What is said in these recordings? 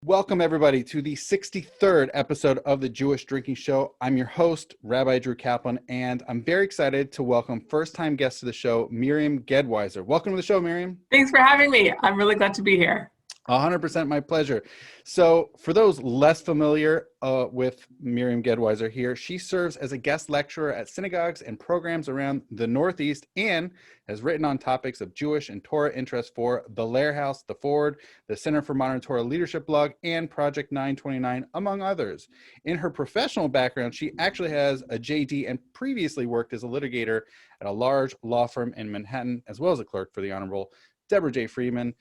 Welcome, everybody, to the 63rd episode of the Jewish Drinking Show. I'm your host, Rabbi Drew Kaplan, and I'm very excited to welcome first-time guest to the show, Miriam Gedwiser. Welcome to the show, Miriam. Thanks for having me. I'm really glad to be here. 100% my pleasure. So for those less familiar with Miriam Gedwiser here, she serves as a guest lecturer at synagogues and programs around the Northeast and has written on topics of Jewish and Torah interest for the Lair House, the Ford, the Center for Modern Torah Leadership blog, and Project 929, among others. In her professional background, she actually has a JD and previously worked as a litigator at a large law firm in Manhattan, as well as a clerk for the Honorable Deborah J. Friedman.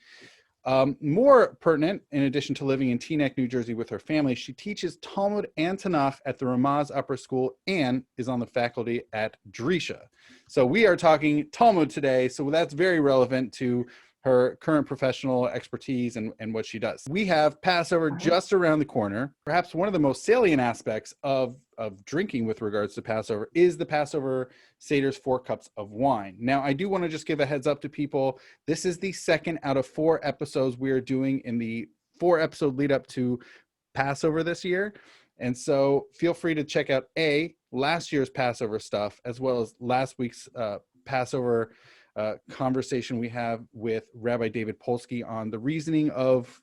More pertinent, in addition to living in Teaneck, New Jersey with her family, she teaches Talmud and Tanakh at the Ramaz Upper School and is on the faculty at Drisha. So we are talking Talmud today, so that's very relevant to her current professional expertise and what she does. We have Passover just around the corner. Perhaps one of the most salient aspects of drinking with regards to Passover is the Passover Seder's 4 cups of wine. Now, I do want to just give a heads up to people. This is the second out of 4 episodes we are doing in the 4-episode lead up to Passover this year. And so feel free to check out last year's Passover stuff, as well as last week's Passover conversation we have with Rabbi David Polsky on the reasoning of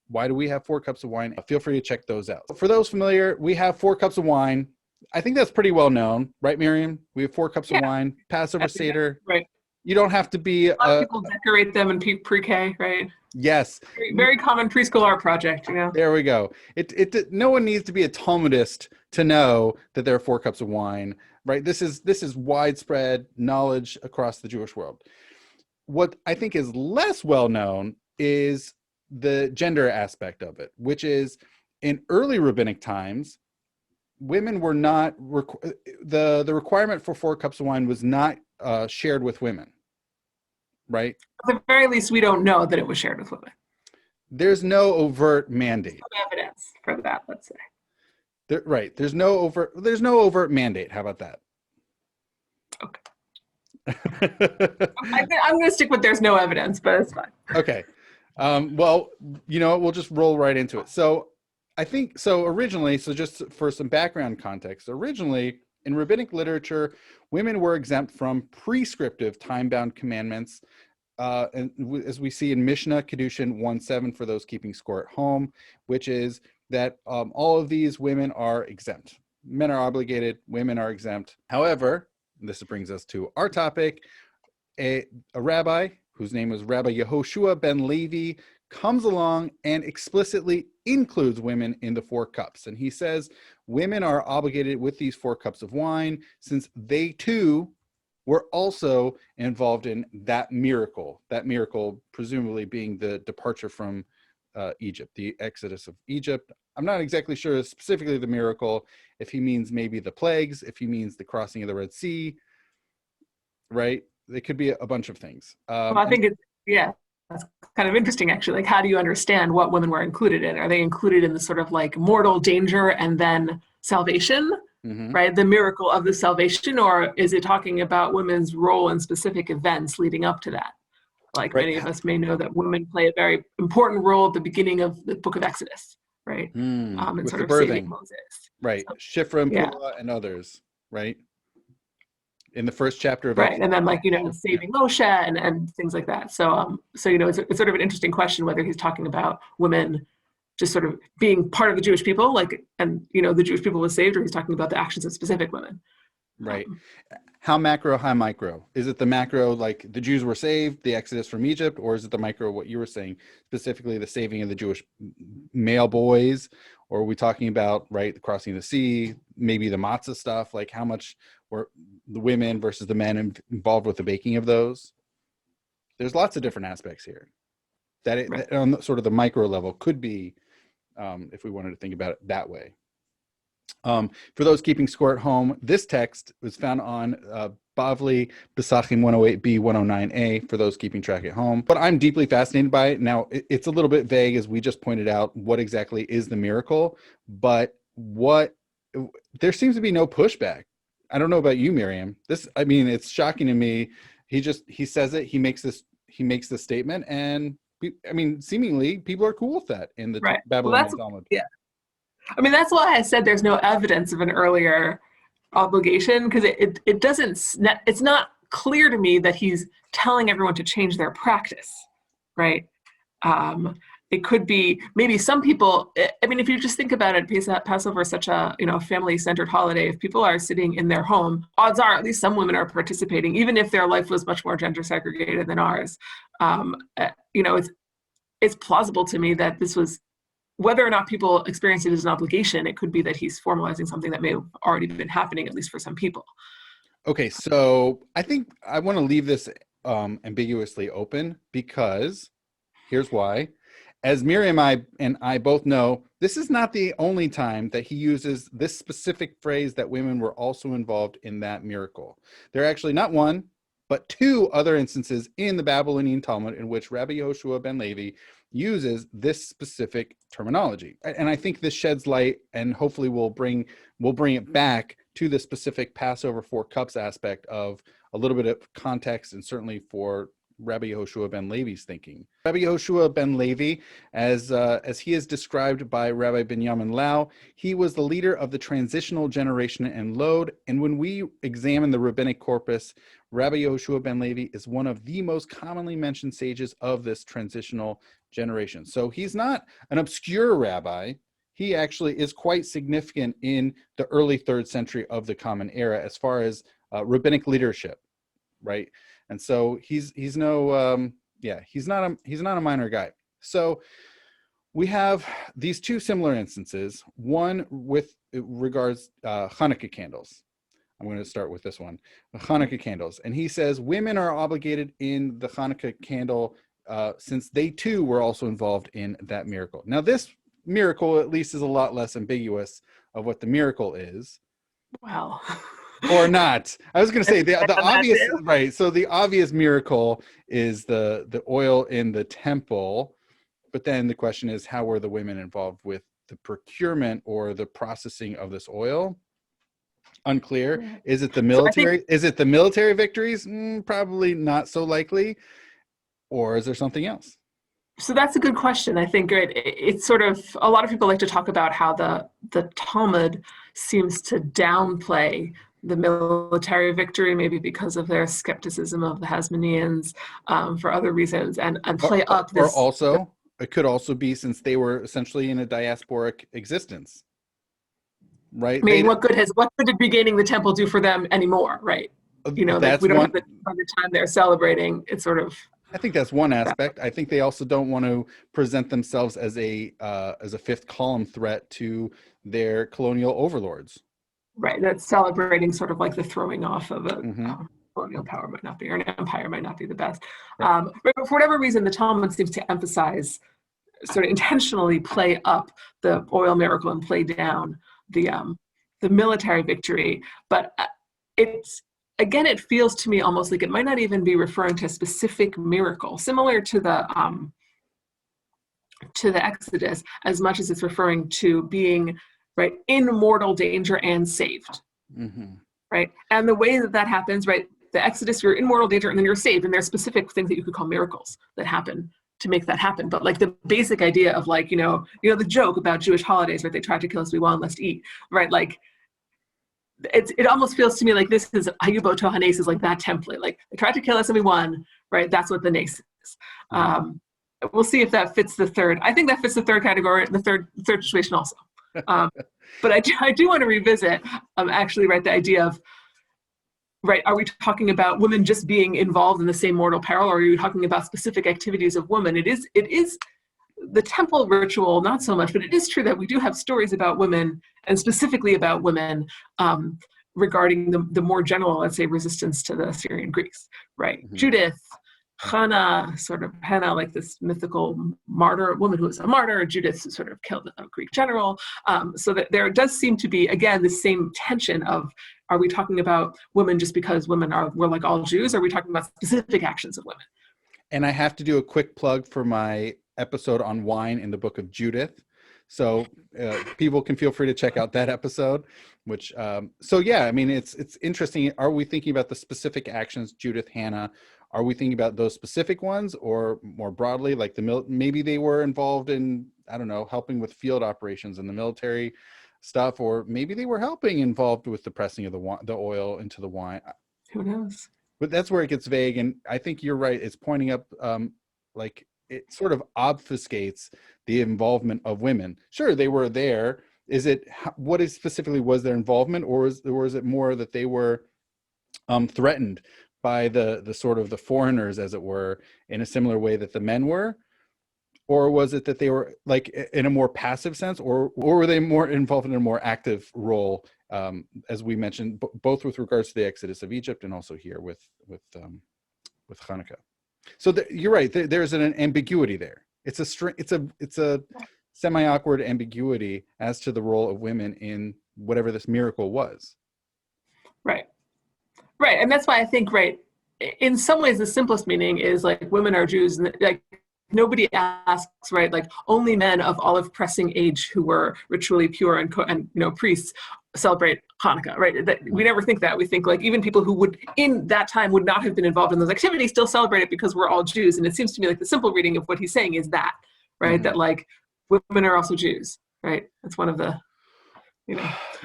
why do we have 4 cups of wine. Feel free to check those out. For those familiar, we have 4 cups of wine. I think that's pretty well known, right, Miriam? We have 4 cups of wine, Passover Seder. Right. You don't have to be a lot of people decorate them in pre-K, right? Yes. Very common preschool art project, you know. There we go. No one needs to be a Talmudist to know that there are 4 cups of wine, right? This is widespread knowledge across the Jewish world. What I think is less well known is the gender aspect of it, which is in early rabbinic times, women were not the requirement for 4 cups of wine was not shared with women, right? At the very least, we don't know that it was shared with women. There's no overt mandate. No evidence for that, let's say. Right. There's no overt mandate. How about that? Okay. I'm going to stick with there's no evidence, but it's fine. Okay. Well, you know, we'll just roll right into it. So I think, originally, just for some background context, originally in rabbinic literature, women were exempt from prescriptive time-bound commandments, and as we see in Mishnah Kedushin 1:7 for those keeping score at home, which is that all of these women are exempt. Men are obligated, women are exempt. However, this brings us to our topic, a rabbi whose name was Rabbi Yehoshua ben Levi comes along and explicitly includes women in the 4 cups. And he says women are obligated with these 4 cups of wine since they too were also involved in that miracle presumably being the departure from Egypt, the exodus of Egypt. I'm not exactly sure specifically the miracle, if he means maybe the plagues, if he means the crossing of the Red Sea, right? It could be a bunch of things. Well, I think that's kind of interesting, actually. Like, how do you understand what women were included in? Are they included in the sort of like mortal danger and then salvation, right? The miracle of the salvation, or is it talking about women's role in specific events leading up to that? Like many of us may know that women play a very important role at the beginning of the book of Exodus, right? And sort of saving Moses. Right. So, Shifra and Pua and others, right? In the first chapter of Exodus. And then saving Moshe and things like that. So it's sort of an interesting question whether he's talking about women just sort of being part of the Jewish people, the Jewish people was saved, or he's talking about the actions of specific women. Right. How macro, how micro? Is it the macro, like the Jews were saved, the exodus from Egypt, or is it the micro, what you were saying, specifically the saving of the Jewish male boys? Or are we talking about, right, the crossing the sea, maybe the matzah stuff? Like how much were the women versus the men involved with the baking of those? There's lots of different aspects here that on sort of the micro level could be, if we wanted to think about it that way. For those keeping score at home, this text was found on Bavli Pesachim 108b 109a for those keeping track at home. But I'm deeply fascinated by it. Now, it's a little bit vague, as we just pointed out, what exactly is the miracle, but there seems to be no pushback. I don't know about you, Miriam. It's shocking to me. He says it, he makes this statement, and I mean, seemingly people are cool with that in the Right. Well, Babylonian Talmud. yeah. I mean, that's why I said there's no evidence of an earlier obligation, because it doesn't, it's not clear to me that he's telling everyone to change their practice, right? It could be maybe some people, I mean, if you just think about it, Passover is such a, family-centered holiday. If people are sitting in their home, odds are at least some women are participating, even if their life was much more gender segregated than ours. It's plausible to me that this was, whether or not people experience it as an obligation, it could be that he's formalizing something that may have already been happening, at least for some people. Okay, so I think I want to leave this ambiguously open, because here's why. As Miriam and I both know, this is not the only time that he uses this specific phrase that women were also involved in that miracle. There are actually not one, but two other instances in the Babylonian Talmud in which Rabbi Yehoshua ben Levi uses this specific terminology. And I think this sheds light, and hopefully we'll bring it back to the specific Passover Four Cups aspect of a little bit of context, and certainly for Rabbi Yehoshua ben Levi's thinking. Rabbi Yehoshua ben Levi, as he is described by Rabbi Binyamin Lau, he was the leader of the transitional generation in Lod. And when we examine the rabbinic corpus, Rabbi Yehoshua ben Levi is one of the most commonly mentioned sages of this transitional generation. So he's not an obscure rabbi. He actually is quite significant in the early 3rd century of the Common Era as far as rabbinic leadership, right? And so he's not a minor guy. So we have these two similar instances, one with regards Hanukkah candles. I'm going to start with this one, Hanukkah candles. And he says women are obligated in the Hanukkah candle since they too were also involved in that miracle. Now this miracle at least is a lot less ambiguous of what the miracle is. Wow. Or not. I was going to say the obvious, right? So the obvious miracle is the oil in the temple, but then the question is, how were the women involved with the procurement or the processing of this oil? Unclear. Is it the military? Is it the military victories? Probably not so likely. Or is there something else? So that's a good question. I think it's sort of, a lot of people like to talk about how the Talmud seems to downplay the military victory, maybe because of their skepticism of the Hasmoneans, for other reasons, and play up this. Or also, it could also be since they were essentially in a diasporic existence, right? I mean, what good did regaining the temple do for them anymore, right? We don't have by the time they're celebrating, it's sort of. I think that's one aspect. I think they also don't want to present themselves as a fifth column threat to their colonial overlords. Right, that's celebrating sort of like the throwing off of a colonial power might not be, or an empire might not be the best. Right. But for whatever reason, the Talmud seems to emphasize, sort of intentionally play up the oil miracle and play down the military victory. But again, it feels to me almost like it might not even be referring to a specific miracle, similar to the Exodus, as much as it's referring to being right in mortal danger and saved, right? And the way that happens, right? The Exodus, you're in mortal danger and then you're saved, and there's specific things that you could call miracles that happen to make that happen. But like the basic idea of like, the joke about Jewish holidays, right? They tried to kill us, we want less to eat, right? Like it almost feels to me like this is Hayubo Tohanes is like that template. Like they tried to kill us and we won, right? That's what the nace is. We'll see if that fits the third. I think that fits the third category, the third situation also. But I do want to revisit actually, right, the idea of, right, are we talking about women just being involved in the same mortal peril, or are you talking about specific activities of women? It is the temple ritual, not so much, but it is true that we do have stories about women, and specifically about women, regarding the more general, let's say, resistance to the Syrian Greeks, right? Judith, Hannah, like this mythical martyr, woman who was a martyr. Judith sort of killed a Greek general. So that there does seem to be, again, the same tension of, are we talking about women just because we're like all Jews? Or are we talking about specific actions of women? And I have to do a quick plug for my episode on wine in the book of Judith. So people can feel free to check out that episode, so yeah, I mean, it's interesting. Are we thinking about the specific actions, Judith, Hannah, Are we thinking about those specific ones, or more broadly, like maybe they were involved in, I don't know, helping with field operations and the military stuff, or maybe they were involved with the pressing of the oil into the wine. Who knows? But that's where it gets vague, and I think you're right. It's pointing up, like it sort of obfuscates the involvement of women. Sure, they were there. What is specifically was their involvement, or is it more that they were threatened by the sort of the foreigners, as it were, in a similar way that the men were? Or was it that they were like in a more passive sense, or were they more involved in a more active role, as we mentioned, both with regards to the Exodus of Egypt and also here with Hanukkah? So you're right. There's an ambiguity there. It's a semi-awkward ambiguity as to the role of women in whatever this miracle was. Right. And that's why I think, in some ways, the simplest meaning is like women are Jews, and like nobody asks, right? Like only men of olive pressing age who were ritually pure and priests celebrate Hanukkah, right? We never think that. We think like even people who would in that time would not have been involved in those activities still celebrate it because we're all Jews. And it seems to me like the simple reading of what he's saying is that, right? Mm-hmm. That like women are also Jews, right? That's one of the,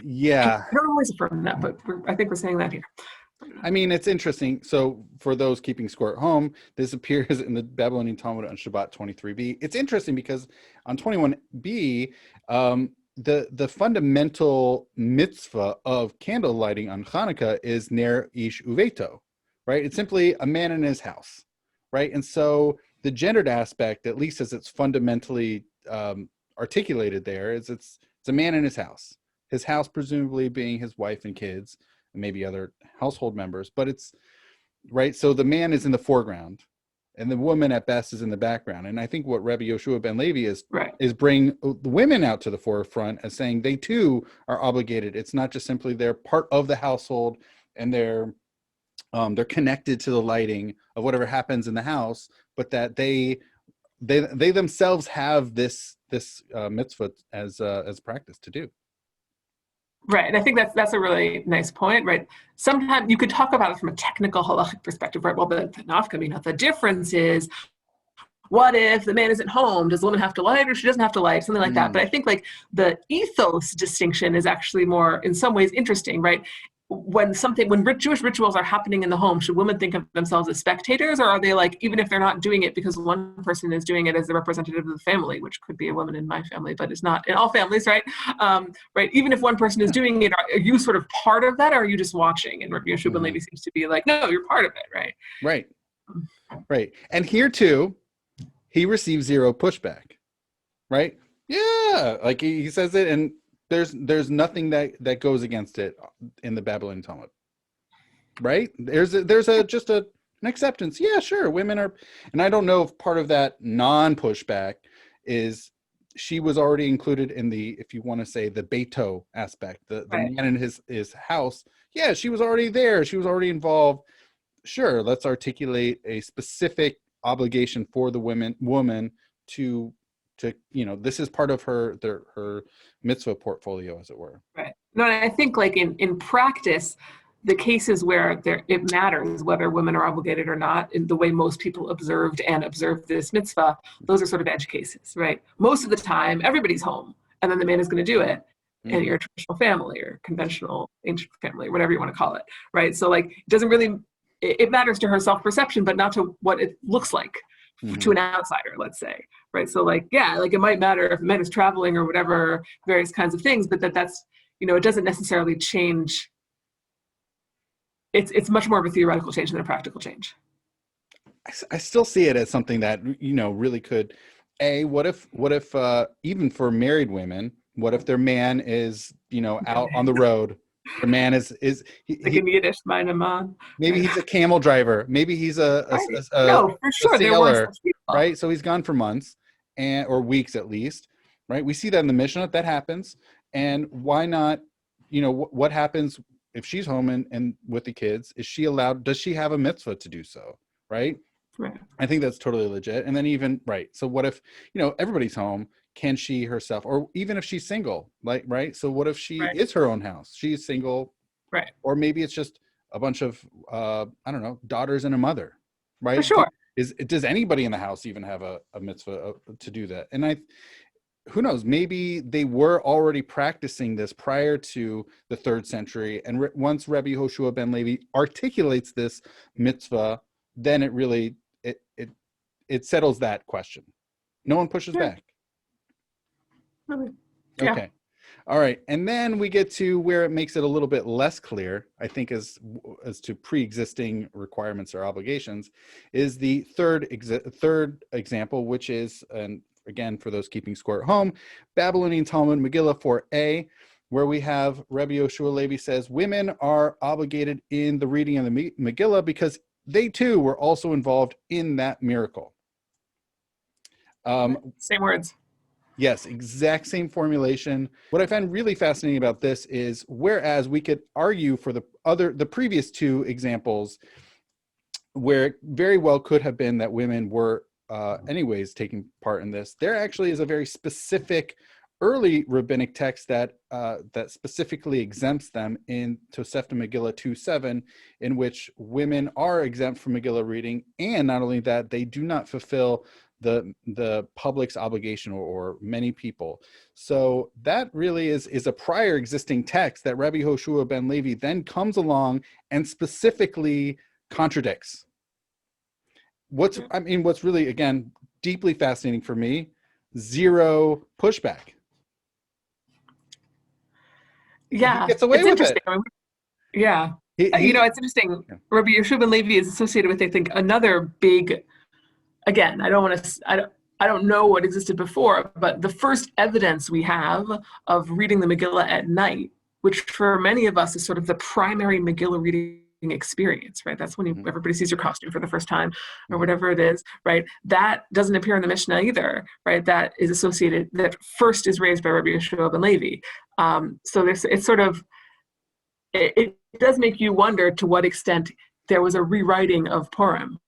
Yeah. I don't always affirm that, but I think we're saying that here. I mean, it's interesting. So for those keeping score at home, this appears in the Babylonian Talmud on Shabbat 23b. It's interesting because on 21b, the fundamental mitzvah of candle lighting on Hanukkah is ner ish uveto, right? It's simply a man in his house, right? And so the gendered aspect, at least as it's fundamentally articulated there, is it's a man in his house presumably being his wife and kids, and maybe other household members, but it's right. So the man is in the foreground and the woman at best is in the background. And I think what Rabbi Yoshua ben Levi is bring the women out to the forefront as saying they too are obligated. It's not just simply they're part of the household and they're connected to the lighting of whatever happens in the house, but that they themselves have this mitzvah as practice to do. Right, and I think that's a really nice point, right? Sometimes you could talk about it from a technical halachic perspective, right? Well, the nafka mina, the difference is, what if the man isn't home? Does the woman have to light or she doesn't have to light? Something like that. But I think like the ethos distinction is actually more, in some ways, interesting, right? When Jewish rituals are happening in the home, should women think of themselves as spectators, or are they like, even if they're not doing it because one person is doing it as the representative of the family, which could be a woman in my family, but it's not in all families, right? Right. Even if one person is doing it, are you sort of part of that, or are you just watching? And Rabbi Yoshua ben Levi seems to be like, no, you're part of it, right? Right. And here too, he receives zero pushback, right? Yeah, like he says it, and there's nothing that goes against it in the Babylonian Talmud, right? There's just an acceptance. Yeah, sure, women are, and I don't know if part of that non-pushback is she was already included in the, if you want to say, the Beito aspect, the man in his house. Yeah, she was already there. She was already involved. Sure, let's articulate a specific obligation for the woman to this is part of her mitzvah portfolio, as it were. Right. No, I think like in practice, the cases where it matters whether women are obligated or not, in the way most people observe this mitzvah, those are sort of edge cases, right? Most of the time, everybody's home, and then the man is going to do it in your traditional family or conventional ancient family, whatever you want to call it, right? So like, it doesn't really, it matters to her self-perception, but not to what it looks like to an outsider, let's say, right? So like, yeah, like it might matter if the man is traveling or whatever, various kinds of things, but that's, it doesn't necessarily change. It's much more of a theoretical change than a practical change. I still see it as something that, really could, what if even for married women, what if their man is, out on the road? The man is like in Yiddish, meine Mann. Maybe he's a camel driver. Maybe he's a no, for sure, there were such people, right? So he's gone for months or weeks at least, right? We see that in the Mishnah, that happens. And why not, what happens if she's home and with the kids? Is she allowed, does she have a mitzvah to do so, right? Right. I think that's totally legit. And then even, right, so what if, everybody's home, can she herself, or even if she's single, like, right? So what if she is her own house? She's single, right? Or maybe it's just a bunch of, I don't know, daughters and a mother, right? For sure. Does anybody in the house even have a mitzvah to do that? And who knows, maybe they were already practicing this prior to the 3rd century. And once Rabbi Yehoshua ben Levi articulates this mitzvah, then it really, it settles that question. No one pushes back. Really? Yeah. Okay. All right. And then we get to where it makes it a little bit less clear, I think, as to pre-existing requirements or obligations, is the third example, which is, and again, for those keeping score at home, Babylonian Talmud Megillah 4a, where we have Rabbi Yehoshua Levi says women are obligated in the reading of the Megillah because they too were also involved in that miracle. Same words. Yes, exact same formulation. What I find really fascinating about this is, whereas we could argue for the previous 2 examples, where it very well could have been that women were anyways taking part in this, there actually is a very specific early rabbinic text that specifically exempts them in Tosefta Megillah 2:7, in which women are exempt from Megillah reading, and not only that, they do not fulfill the public's obligation, or many people. So that really is a prior existing text that Rabbi Yehoshua ben Levi then comes along and specifically contradicts. What's really, again, deeply fascinating for me, zero pushback. Yeah, he gets away with it. Yeah. It's interesting. Yeah. Rabbi Yehoshua ben Levi is associated with, I think, another big, again, I don't know what existed before, but the first evidence we have of reading the Megillah at night, which for many of us is sort of the primary Megillah reading experience, right? That's when everybody sees your costume for the first time, or whatever it is, right? That doesn't appear in the Mishnah either, right? That is associated, that first is raised by Rabbi Yehoshua ben Levi. So it's sort of, it does make you wonder to what extent there was a rewriting of Purim.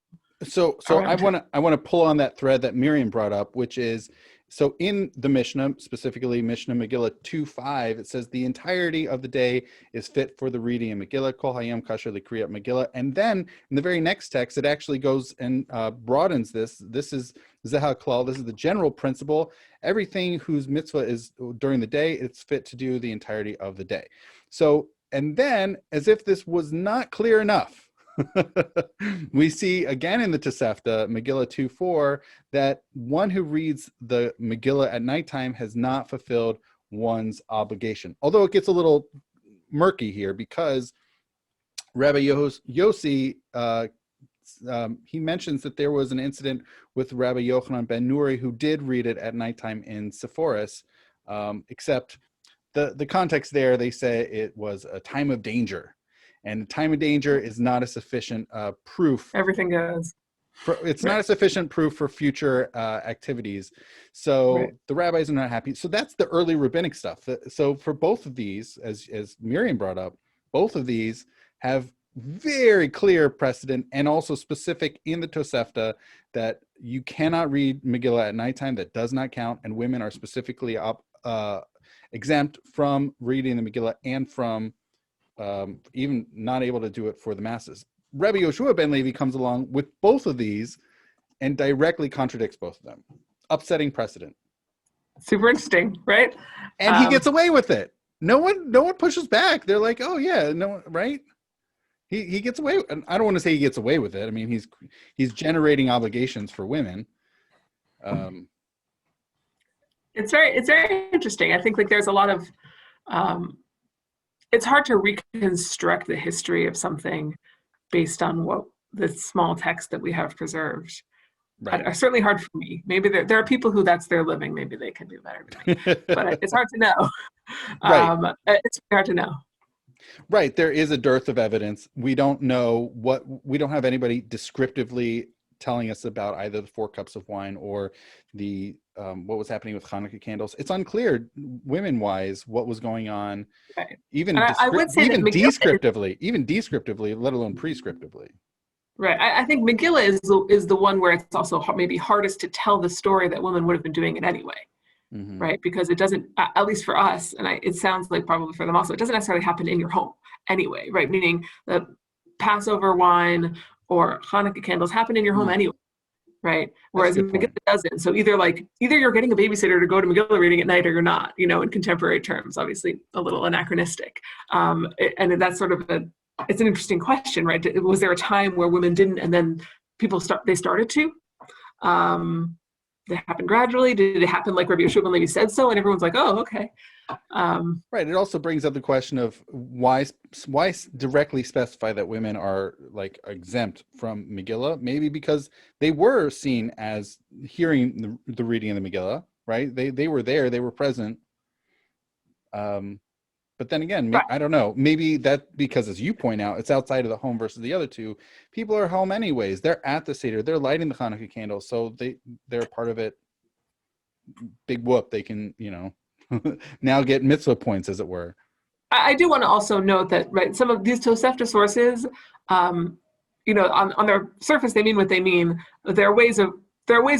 So I want to pull on that thread that Miriam brought up, which is, so in the Mishnah, specifically Mishnah Megillah 2:5, it says the entirety of the day is fit for the reading of Megillah, Kol Hayom Kasher Likriyat Megillah. And then in the very next text, it actually goes and broadens this. This is Zehah Klal. This is the general principle. Everything whose mitzvah is during the day, it's fit to do the entirety of the day. So, and then, as if this was not clear enough, we see again in the Tosefta, Megillah 2:4, that one who reads the Megillah at nighttime has not fulfilled one's obligation. Although it gets a little murky here, because Rabbi Yossi, he mentions that there was an incident with Rabbi Yochanan ben Nuri, who did read it at nighttime in Sephoris, except the context there, they say it was a time of danger. And time of danger is not a sufficient proof. Everything goes. It's not a sufficient proof for future activities. So the rabbis are not happy. So that's the early rabbinic stuff. So for both of these, as Miriam brought up, both of these have very clear precedent, and also specific in the Tosefta, that you cannot read Megillah at nighttime. That does not count. And women are specifically exempt from reading the Megillah, and from even not able to do it for the masses. Rabbi Yehoshua ben Levi comes along with both of these and directly contradicts both of them, upsetting precedent. Super interesting, right? And he gets away with it. No one pushes back. They're like, oh yeah, no, right? He gets away. And I don't want to say he gets away with it. I mean, he's generating obligations for women. It's very interesting. I think like there's a lot of it's hard to reconstruct the history of something based on what the small text that we have preserved. Right. Certainly hard for me. Maybe there are people who that's their living. Maybe they can do better than me. But it's hard to know. Right. It's hard to know. Right. There is a dearth of evidence. We don't know we don't have anybody descriptively telling us about either the 4 cups of wine or the what was happening with Hanukkah candles. It's unclear, women-wise, what was going on, right. even descriptively, let alone prescriptively. Right. I think Megillah is the one where it's also maybe hardest to tell the story that women would have been doing it anyway. Mm-hmm. Right. Because it doesn't, at least for us, and it sounds like probably for them also, it doesn't necessarily happen in your home anyway. Right. Meaning the Passover wine or Hanukkah candles happen in your home anyway, right? Whereas Megillah doesn't. So either you're getting a babysitter to go to Megillah reading at night or you're not, in contemporary terms, obviously a little anachronistic. And that's sort of it's an interesting question, right? Was there a time where women didn't and then they started to? It happened gradually? Did it happen like Rabbi Yehoshua ben Levi said so? And everyone's like, oh, okay. Right. It also brings up the question of why directly specify that women are like exempt from Megillah? Maybe because they were seen as hearing the reading of the Megillah, right? They were there, they were present. But then again, right. I don't know. Maybe that because, as you point out, it's outside of the home versus the other two. People are home anyways. They're at the Seder. They're lighting the Hanukkah candles, so they're part of it. Big whoop! They can, now get mitzvah points, as it were. I do want to also note that, right, some of these Tosefta sources, on their surface they mean what they mean. There are ways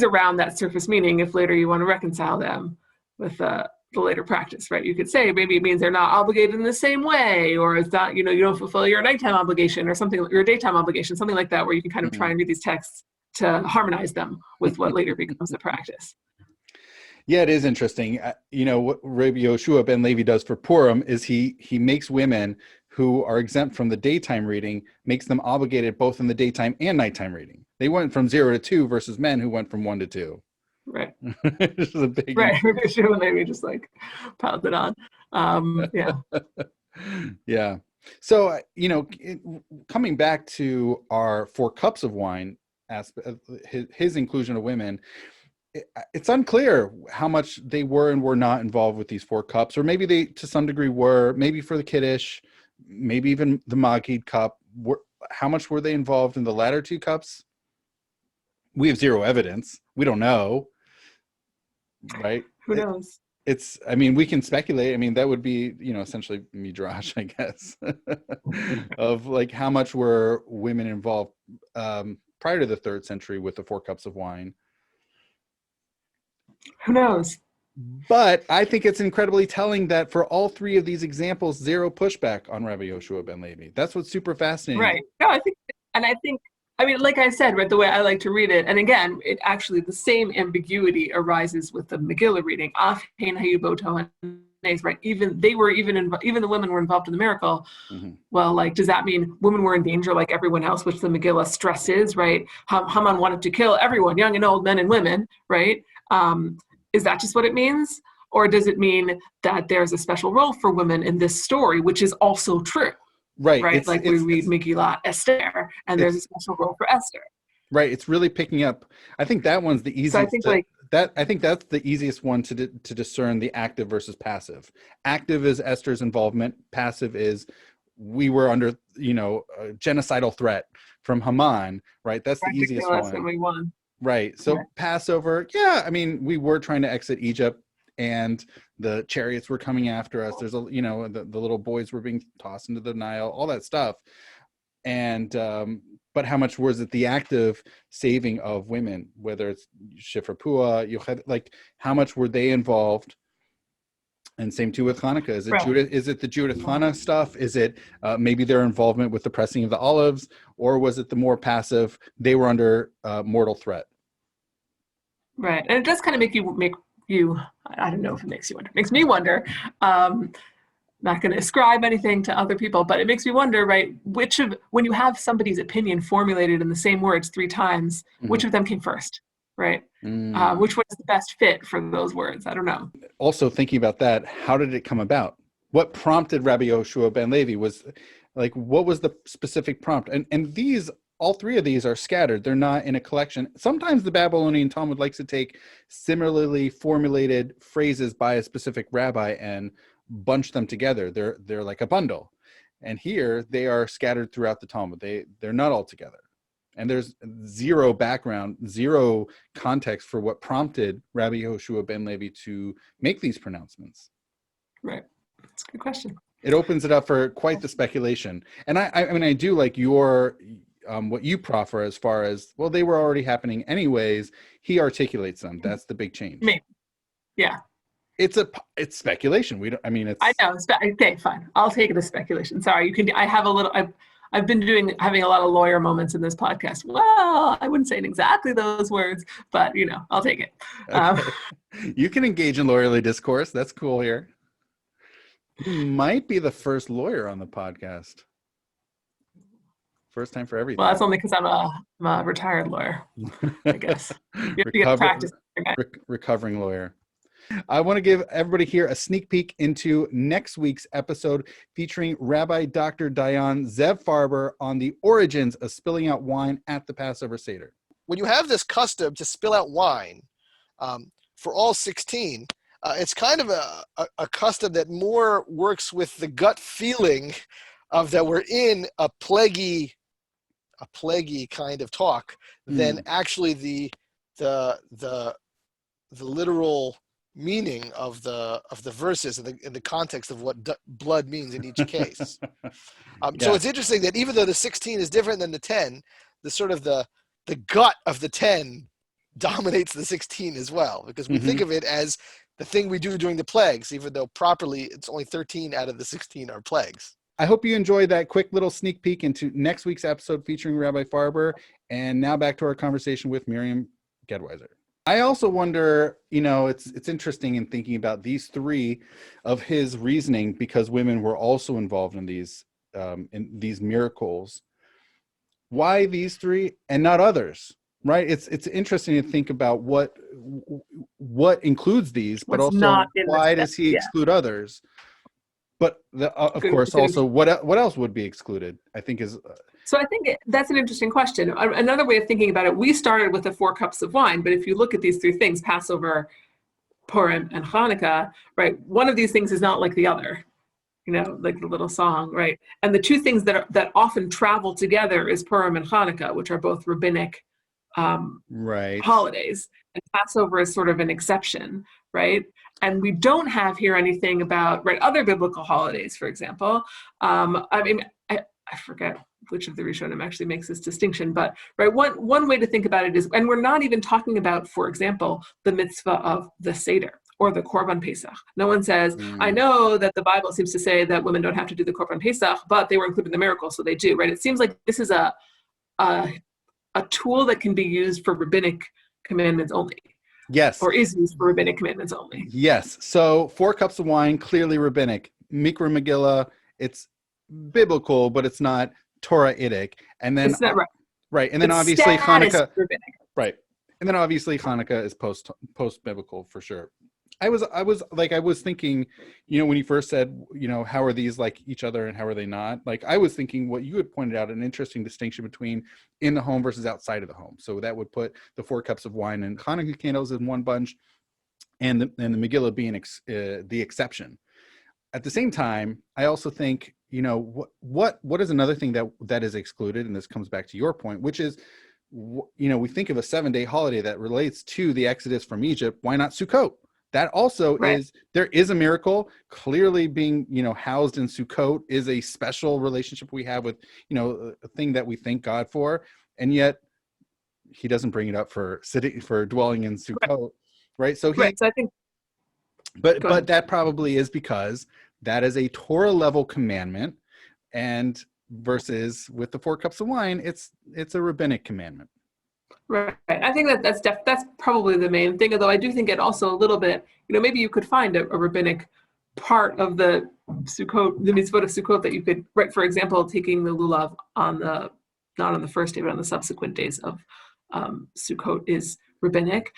around that surface meaning if later you want to reconcile them with the later practice, right? You could say maybe it means they're not obligated in the same way, or it's not, you don't fulfill your nighttime obligation or something, your daytime obligation, something like that, where you can kind of try and read these texts to harmonize them with what later becomes the practice. Yeah, it is interesting. What Rabbi Yehoshua ben Levi does for Purim is he makes women who are exempt from the daytime reading, makes them obligated both in the daytime and nighttime reading. They went from 0 to 2 versus men who went from 1 to 2. Right. This is a big right. Rabbi Yehoshua maybe just piled it on. Yeah. Yeah. So, coming back to our 4 cups of wine aspect, his inclusion of women, it's unclear how much they were and were not involved with these 4 cups, or maybe they to some degree were, maybe for the Kiddush, maybe even the Magid cup. How much were they involved in the latter 2 cups? We have 0 evidence. We don't know, right? Who knows? We can speculate. That would be, essentially midrash, I guess, of how much were women involved prior to the 3rd century with the 4 cups of wine. Who knows? But I think it's incredibly telling that for all 3 of these examples, 0 pushback on Rabbi Yehoshua ben Levi. That's what's super fascinating. Right. No, I think, like I said, right, the way I like to read it, and again, it actually, the same ambiguity arises with the Megillah reading. Right? Even the women were involved in the miracle. Mm-hmm. Well, does that mean women were in danger like everyone else, which the Megillah stresses, right? Haman wanted to kill everyone, young and old, men and women, right? Is that just what it means? Or does it mean that there's a special role for women in this story, which is also true? Right. Right. We read Megillah Esther, and there's a special role for Esther. Right. It's really picking up. I think that one's the easiest. So I think that's the easiest one to discern the active versus passive. Active is Esther's involvement. Passive is we were under, a genocidal threat from Haman. Right. That's the easiest one. And we won. Right. So Passover, we were trying to exit Egypt and the chariots were coming after us. There's the little boys were being tossed into the Nile, all that stuff. And, but how much was it the active saving of women, whether it's Shifra Pua, Yocheved, how much were they involved? And same too with Hanukkah. Is it Judith? Is it the Judith Hanukkah stuff? Is it maybe their involvement with the pressing of the olives, or was it the more passive? They were under mortal threat. Right, and it does kind of make you. I don't know if it makes you wonder. It makes me wonder. Not going to ascribe anything to other people, but it makes me wonder, right? When you have somebody's opinion formulated in the same words 3 times, which of them came first? Right? Which one is the best fit for those words? I don't know. Also thinking about that, how did it come about? What prompted Rabbi Yehoshua ben Levi? What was the specific prompt? And these, all 3 of these are scattered. They're not in a collection. Sometimes the Babylonian Talmud likes to take similarly formulated phrases by a specific rabbi and bunch them together. They're like a bundle. And here they are scattered throughout the Talmud. They're not all together. And there's 0 background, 0 context for what prompted Rabbi Yehoshua ben Levi to make these pronouncements. Right. That's a good question. It opens it up for quite the speculation. And I do like your, what you proffer as far as, well, they were already happening anyways. He articulates them. That's the big change. Maybe. Yeah. It's speculation. It's. I know. Okay, fine. I'll take it as speculation. Sorry. I have a little, I've been having a lot of lawyer moments in this podcast. Well, I wouldn't say in exactly those words, but I'll take it. Okay. You can engage in lawyerly discourse. That's cool here. You might be the first lawyer on the podcast. First time for everything. Well, that's only because I'm a retired lawyer, I guess. You have to get practice. Recovering lawyer. I want to give everybody here a sneak peek into next week's episode featuring Rabbi Dr. Dayan Zev Farber on the origins of spilling out wine at the Passover Seder. When you have this custom to spill out wine for all 16, it's kind of a custom that more works with the gut feeling of that we're in a plaguey kind of talk than actually the literal meaning of the verses in the context of what blood means in each case. So it's interesting that even though the 16 is different than the 10, the sort of the gut of the 10 dominates the 16 as well, because we think of it as the thing we do during the plagues, even though properly it's only 13 out of the 16 are plagues. I hope you enjoyed that quick little sneak peek into next week's episode featuring Rabbi Farber. And now back to our conversation with Miriam Gedwiser. I also wonder, it's interesting in thinking about these three of his reasoning, because women were also involved in these miracles. Why these three and not others, right? It's interesting to think about what includes these, but also why does he exclude others? But of course, also what else would be excluded? I think is. So I think that's an interesting question. Another way of thinking about it, we started with the 4 cups of wine, but if you look at these 3 things, Passover, Purim, and Hanukkah, right? One of these things is not like the other, like the little song, right? And the 2 things that often travel together is Purim and Hanukkah, which are both rabbinic holidays. And Passover is sort of an exception, right? And we don't have here anything about other biblical holidays, for example. I forget which of the Rishonim actually makes this distinction, but one way to think about it is, and we're not even talking about, for example, the mitzvah of the Seder or the Korban Pesach. No one says, I know that the Bible seems to say that women don't have to do the Korban Pesach, but they were included in the miracle, so they do, right? It seems like this is a tool that can be used for rabbinic commandments only. Yes. Or is used for rabbinic commandments only. Yes. So 4 cups of wine, clearly rabbinic. Mikra Megillah, it's biblical, but it's not Torah-idic. And then it's not right. And then it's obviously Hanukkah. Rabbinic. Right. And then obviously Hanukkah is post-biblical for sure. I was thinking, when you first said, how are these like each other and how are they not? Like I was thinking what you had pointed out, an interesting distinction between in the home versus outside of the home. So that would put the 4 cups of wine and Hanukkah candles in one bunch, and the Megillah being the exception. At the same time, I also think, what is another thing that is excluded, and this comes back to your point, which is, we think of a 7-day holiday that relates to the Exodus from Egypt. Why not Sukkot? That also there is a miracle. Clearly being, housed in Sukkot is a special relationship we have with, a thing that we thank God for. And yet he doesn't bring it up for dwelling in Sukkot. Right. So so I think, but that probably is because that is a Torah level commandment, and versus with the 4 cups of wine, it's a rabbinic commandment. Right. I think that's probably the main thing, although I do think it also a little bit, maybe you could find a rabbinic part of the Sukkot, the mitzvot of Sukkot that you could, for example, taking the lulav not on the first day, but on the subsequent days of Sukkot is rabbinic.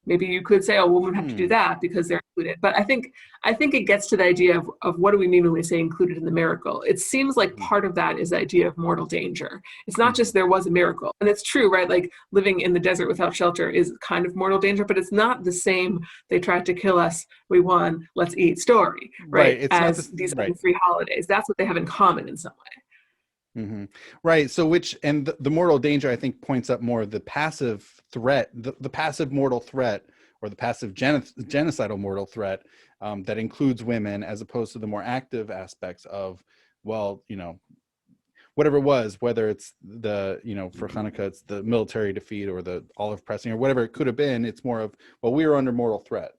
Maybe you could say, women have to do that because they're included. But I think it gets to the idea of what do we mean when we say included in the miracle. It seems like part of that is the idea of mortal danger. It's not just there was a miracle. And it's true, right? Like living in the desert without shelter is kind of mortal danger, but it's not the same, they tried to kill us, we won, let's eat story, right? It's as these other 3 holidays. That's what they have in common in some way. Mm-hmm. Right. So the mortal danger, I think, points up more the passive threat, the passive mortal threat, or the passive genocidal mortal threat that includes women, as opposed to the more active aspects of, whatever it was, whether it's the, for Hanukkah, it's the military defeat or the olive pressing or whatever it could have been. It's more of, we were under mortal threat.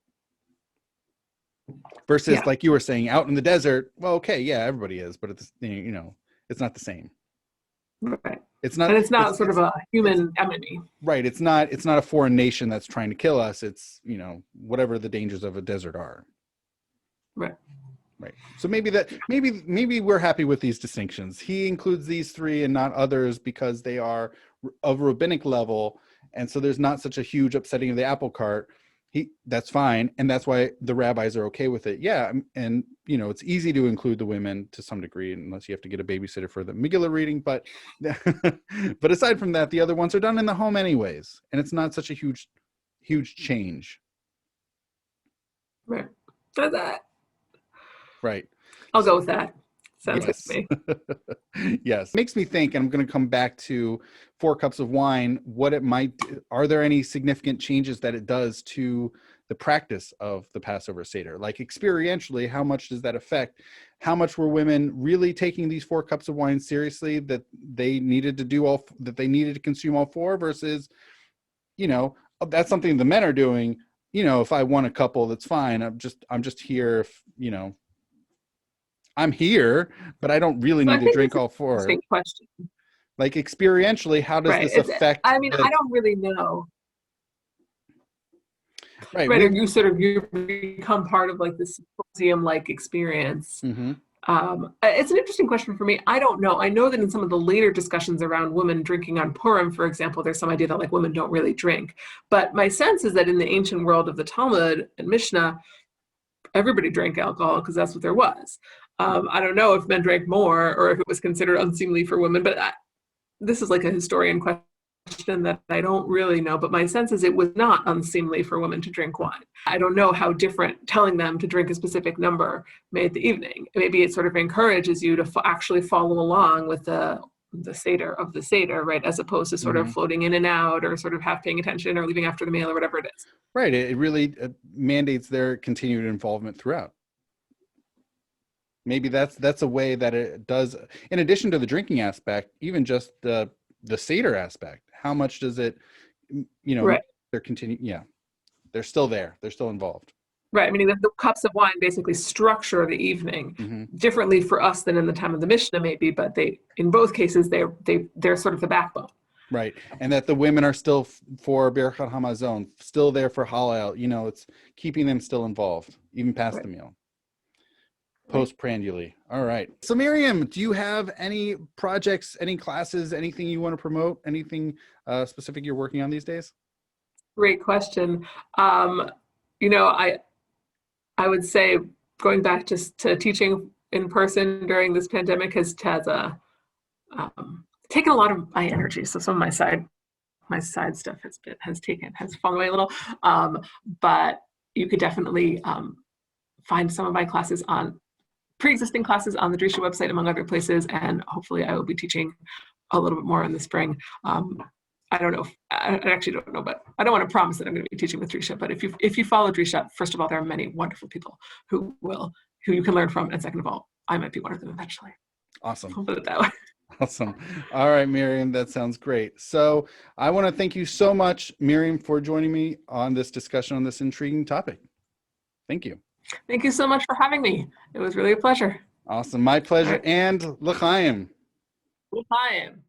Versus, like you were saying, out in the desert, everybody is, but it's, It's not the same. Right. It's not, and it's not sort of a human enemy. Right. It's not a foreign nation that's trying to kill us. It's, you know, whatever the dangers of a desert are. Right. Right. So maybe we're happy with these distinctions. He includes these three and not others because they are of rabbinic level. And so there's not such a huge upsetting of the apple cart. That's fine. And that's why the rabbis are okay with it. Yeah. And, you know, it's easy to include the women to some degree, unless you have to get a babysitter for the Megillah reading. But, but aside from that, the other ones are done in the home anyways. And it's not such a huge change. Right. That's that. Right. I'll go with that. Sounds good to me. Yes. Makes me think, and I'm going to come back to 4 cups of wine, are there any significant changes that it does to the practice of the Passover Seder? Like experientially, how much does that affect? How much were women really taking these 4 cups of wine seriously, that they needed to consume all 4 versus, you know, that's something the men are doing. You know, if I want a couple, that's fine. I'm just here if, you know, I'm here, but I don't really need to drink all 4. Interesting question. Like experientially, how does this affect? I mean, I don't really know. Right. You become part of like this symposium-like experience. Mm-hmm. It's an interesting question for me. I don't know. I know that in some of the later discussions around women drinking on Purim, for example, there's some idea that like women don't really drink. But my sense is that in the ancient world of the Talmud and Mishnah, everybody drank alcohol because that's what there was. I don't know if men drank more or if it was considered unseemly for women, but this is like a historian question that I don't really know. But my sense is it was not unseemly for women to drink wine. I don't know how different telling them to drink a specific number made the evening. Maybe it sort of encourages you to actually follow along with the Seder of the Seder, right? As opposed to sort of floating in and out or sort of half paying attention or leaving after the meal or whatever it is. Right. It really mandates their continued involvement throughout. Maybe that's a way that it does, in addition to the drinking aspect, even just the Seder aspect. How much does it, you know, they're still there. They're still involved. Right. I mean, the cups of wine basically structure the evening differently for us than in the time of the Mishnah, maybe, but in both cases, they're sort of the backbone. Right. And that the women are still for Birkat Hamazon, still there for Hallel. You know, it's keeping them still involved, even past the meal. Postprandially. All right. So Miriam, do you have any projects, any classes, anything you want to promote, anything specific you're working on these days? Great question. You know, I would say going back to teaching in person during this pandemic has taken a lot of my energy. So some of my side stuff has fallen away a little. But you could definitely find some of my classes on pre-existing classes on the Drisha website, among other places, and hopefully I will be teaching a little bit more in the spring. I don't know. I actually don't know, but I don't want to promise that I'm going to be teaching with Drisha. But if you follow Drisha, first of all, there are many wonderful people who you can learn from, and second of all, I might be one of them eventually. Awesome. I'll put it that way. Awesome. All right, Miriam, that sounds great. So I want to thank you so much, Miriam, for joining me on this discussion on this intriguing topic. Thank you. Thank you so much for having me. It was really a pleasure. Awesome. My pleasure. And l'chaim. L'chaim.